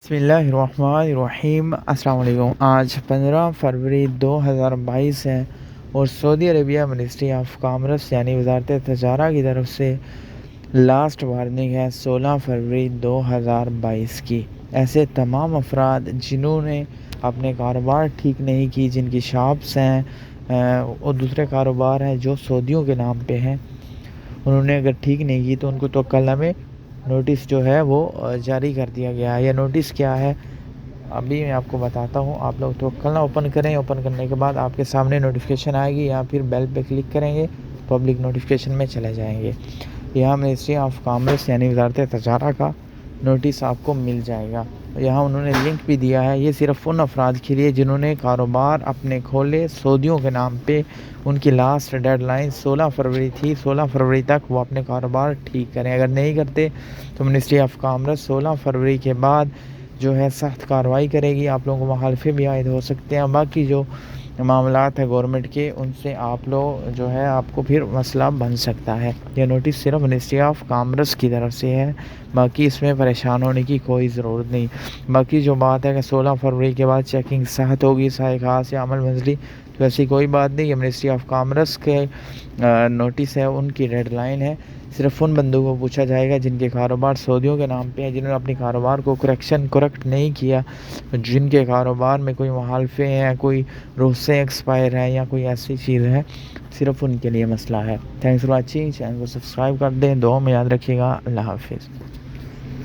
بسم اللہ الرحمن الرحیم۔ السلام علیکم۔ آج 15 فروری 2022 ہے اور سعودی عربیہ منسٹری آف کامرس یعنی وزارت تجارت کی طرف سے لاسٹ وارننگ ہے 16 فروری 2022 کی۔ ایسے تمام افراد جنہوں نے اپنے کاروبار ٹھیک نہیں کی، جن کی شاپس ہیں اور دوسرے کاروبار ہیں جو سعودیوں کے نام پہ ہیں، انہوں نے اگر ٹھیک نہیں کی تو ان کو توکل میں نوٹس جو ہے وہ جاری کر دیا گیا ہے۔ یہ نوٹس کیا ہے ابھی میں آپ کو بتاتا ہوں۔ آپ لوگ توکل اوپن کریں، اوپن کرنے کے بعد آپ کے سامنے نوٹیفیکیشن آئے گی، یا پھر بیل پہ کلک کریں گے، پبلک نوٹیفیکیشن میں چلے جائیں گے، یہاں منسٹری آف کامرس یعنی وزارت تجارت کا نوٹس آپ کو مل جائے گا۔ یہاں انہوں نے لنک بھی دیا ہے، یہ صرف ان افراد کے لیے جنہوں نے کاروبار اپنے کھولے سعودیوں کے نام پہ۔ ان کی لاسٹ ڈیڈ لائن 16 فروری تھی، 16 فروری تک وہ اپنے کاروبار ٹھیک کریں۔ اگر نہیں کرتے تو منسٹری آف کامرس 16 فروری کے بعد جو ہے سخت کارروائی کرے گی، آپ لوگوں کو مخالفے بھی عائد ہو سکتے ہیں۔ باقی جو معاملات ہیں گورنمنٹ کے، ان سے آپ لوگ جو ہے آپ کو پھر مسئلہ بن سکتا ہے۔ یہ نوٹس صرف منسٹری آف کامرس کی طرف سے ہے، باقی اس میں پریشان ہونے کی کوئی ضرورت نہیں۔ باقی جو بات ہے کہ 16 فروری کے بعد چیکنگ سخت ہوگی، سائے خاص یا عمل منزلی، تو ایسی کوئی بات نہیں۔ یہ منسٹری آف کامرس کے نوٹس ہے، ان کی ڈیڈ لائن ہے۔ صرف ان بندوں کو پوچھا جائے گا جن کے کاروبار سعودیوں کے نام پہ ہیں، جنہوں نے اپنے کاروبار کو کریکٹ نہیں کیا، جن کے کاروبار میں کوئی مخالفے ہیں، کوئی رخصتیں ایکسپائر ہیں یا کوئی ایسی چیز ہے، صرف ان کے لیے مسئلہ ہے۔ تھینکس فار واچنگ، چینل کو سبسکرائب کر دیں، دعا میں یاد رکھیے گا۔ اللہ حافظ۔